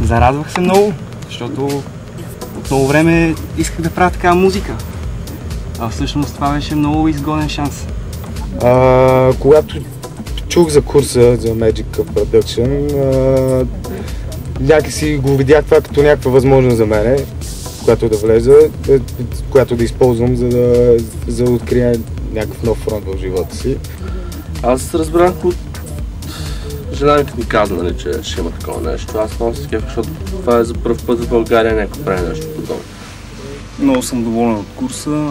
Зарадвах се много, защото от много време исках да правя такава музика. А всъщност това беше много изгоден шанс. Когато чух за курса за Magic Production, някакси го видях това като някаква възможност за мене, която да влеза, която да използвам, за да открия някакъв нов фронт в живота си. Аз разбрах от жена ми, като ми каза, нали, че ще има такова нещо. Аз много се скефах, защото това е за първ път в България някой прави нещо подобно. Много съм доволен от курса.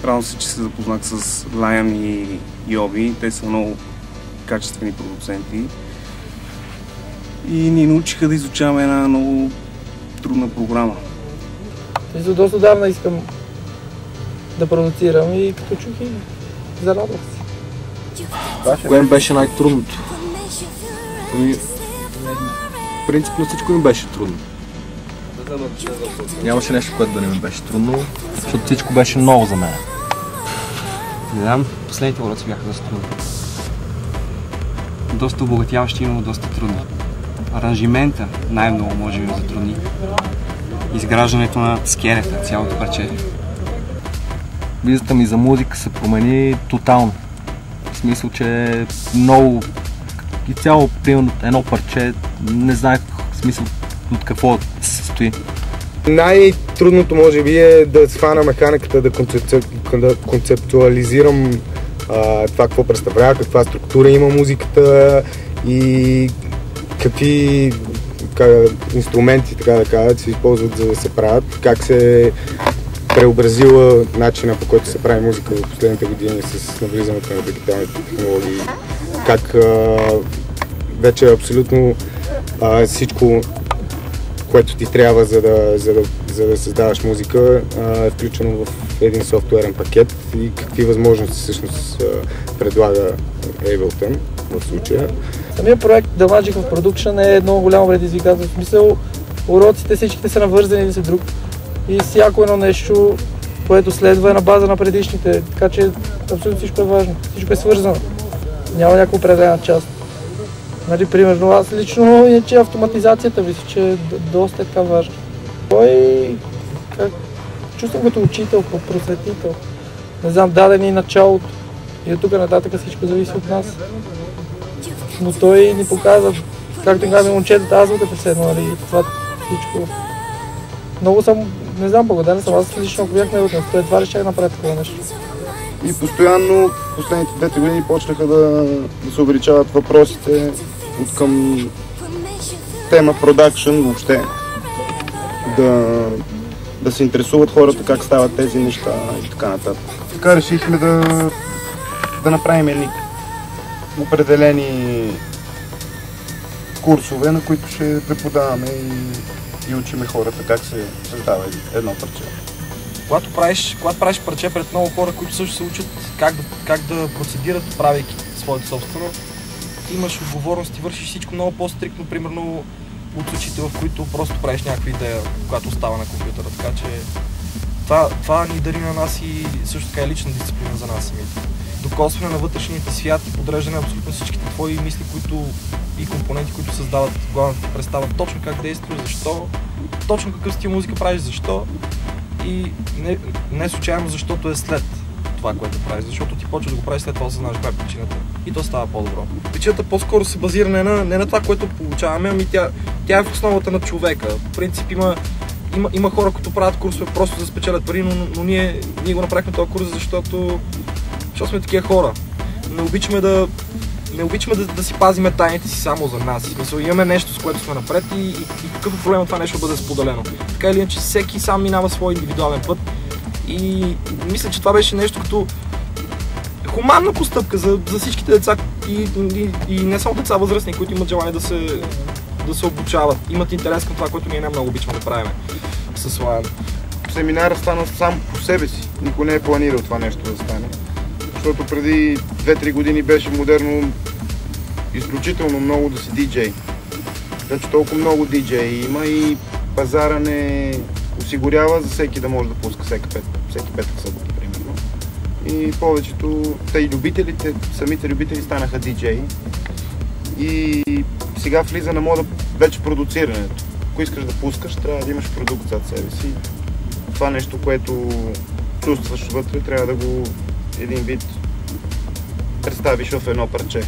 Радвам се, че се запознах с Liam и Йоби. Те са много качествени продуценти. И ни научиха да изучаваме една много трудна програма. Доста давна искам да продуцирам и като чух и зарадвах се. Кое им беше най-трудното? Принципно всичко им беше трудно. Нямаше нещо, което да не ми беше трудно, защото всичко беше ново за мен. Не знам, последните уроци бяха доста трудни. Доста обогатяващи, но доста трудни. Аранжимента най-много може би затрудни. Изграждането на скелета, цялото парче. Визата ми за музика се промени тотално. В смисъл, че много и цяло, примерно, едно парче, не знаех в смисъл от какво се състои. Най-трудното може би е да схвана механиката, да концептуализирам това какво представлява, каква структура има музиката и какви инструменти, така да кажа, се използват, за да се правят, как се е преобразила начина, по който се прави музика в последните години с навлизането на дигиталните технологии, как вече абсолютно всичко, което ти трябва, за да създаваш музика, е включено в един софтуерен пакет и какви възможности всъщност предлага Ableton в случая. Самият проект The Magic of Production е едно голямо предизвикателство. В смисъл, уроците всичките са навързани един с друг и всяко едно нещо, което следва, е на база на предишните, така че абсолютно всичко е важно, всичко е свързано. Няма някаква определена част. Нали, примерно аз лично, иначе автоматизацията мисля, че е доста така важна. Той, чувствам като учител, просветител. Не знам, даде ни началото и от тук нататък всичко зависи от нас. Но той ни показва, както казваме момчетата, азбуката все едно, нали, това всичко. Много съм, не знам, благодарен съм, аз лично ако бях неуден, това ли ще направя такова нещо. И постоянно, последните 2-3 години почнаха да се увеличават въпросите от към тема продакшн въобще. Да се интересуват хората как стават тези неща и така нататък. Така решихме да направим едни определени курсове, на които ще преподаваме и учиме хората как се създава едно парче. Когато правиш парче пред много хора, които също се учат как да процедират, правейки своето собствено, ти имаш отговорност и вършиш всичко много по-стриктно, примерно от случаите, в които просто правиш някаква идея, която остава на компютъра. Така че това ни дари на нас и също така е лична дисциплина за нас самите. Докосване на вътрешните свят и подреждане на абсолютно всичките твои мисли, и компоненти, които създават главната представа, точно как действаш, защо, точно какъв стил музика правиш, защо. И не случайно, защото е след това, което правиш, защото ти почваш да го правиш след това, знаеш каква е причината и то става по-добро. Причината по-скоро се базира не на това, което получаваме, ами тя е в основата на човека. В принцип има хора, които правят курсове просто за да спечелят пари, но ние го направихме този курс, защото сме такива хора. Не обичаме да си пазиме тайните си само за нас. В смисъл, имаме нещо, с което сме напред и какъв е проблема това нещо да бъде споделено. Така или иначе, всеки сам минава свой индивидуален път и мисля, че това беше нещо като хуманна постъпка за всичките деца и не само деца възрастни, които имат желание да се обучават, имат интерес към това, което ние най-много обичаме да правим с Liam. Семинарът стана сам по себе си. Никой не е планирал това нещо да стане. Защото преди 2-3 години беше модерно изключително много да си диджей. Така че толкова много диджеи има и пазара не осигурява за всеки да може да пуска всеки петък събота, примерно. И повечето, те и любителите, самите любители станаха диджеи и сега влиза на мода вече продуцирането. Ако искаш да пускаш, трябва да имаш продукт зад себе си. Това нещо, което чувстваш вътре, трябва да го един вид представиш в едно парче.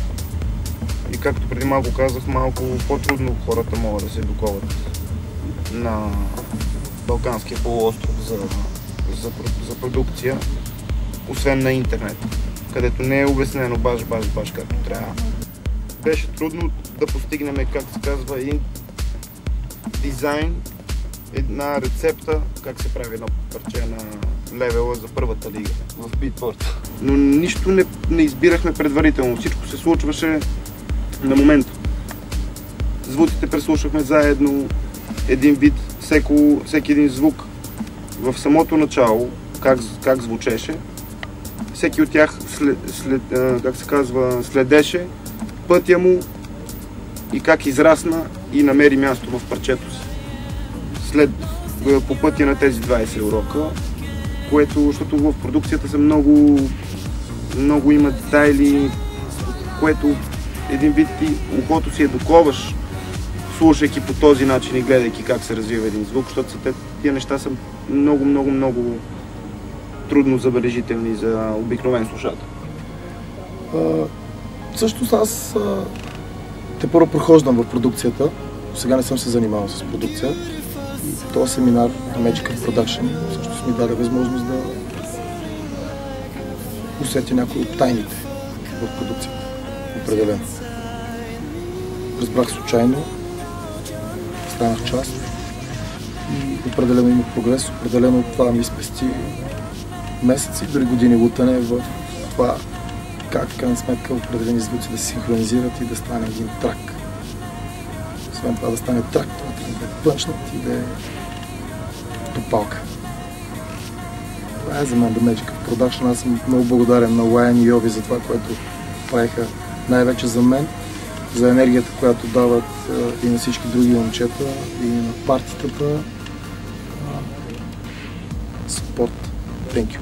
И както преди малко казах, малко по-трудно хората могат да се доковат на Балканския полуостров за продукция, освен на интернет, където не е обяснено баш както трябва. Беше трудно да постигнем, как се казва, един дизайн, една рецепта, как се прави едно парче на левела за първата лига в Beatport. Но нищо не избирахме предварително, всичко се случваше на момента. Звуците преслушахме заедно, един бит, всеки един звук в самото начало, как звучеше. Всеки от тях следеше пътя му и как израсна и намери място в парчето си. По пътя на тези 20 урока, защото в продукцията са много има детайли, което един вид ти ухото си е доковаш, слушайки по този начин и гледайки как се развива един звук, защото тия неща са много трудно забележителни за обикновен слушател. Всъщност аз тепърва прохождам в продукцията. Сега не съм се занимавал с продукция. И този семинар на Magical Production всъщност ми даде възможност да усетя някои от тайните в продукцията. Определено. Разбрах случайно, станах част и определено има прогрес. Определено това ми спести месеци, дори години лутане в това как в крайна сметка определени звуци да се синхронизират и да стане един трак. Освен това да стане трак, това трябва да е пънчнат и да е топалка. Това е за мен The Magical Production. Аз съм много благодарен на Lion и Yobi за това, което правиха най-вече за мен, за енергията, която дават и на всички други момчета, и на партитата. Support. Thank you.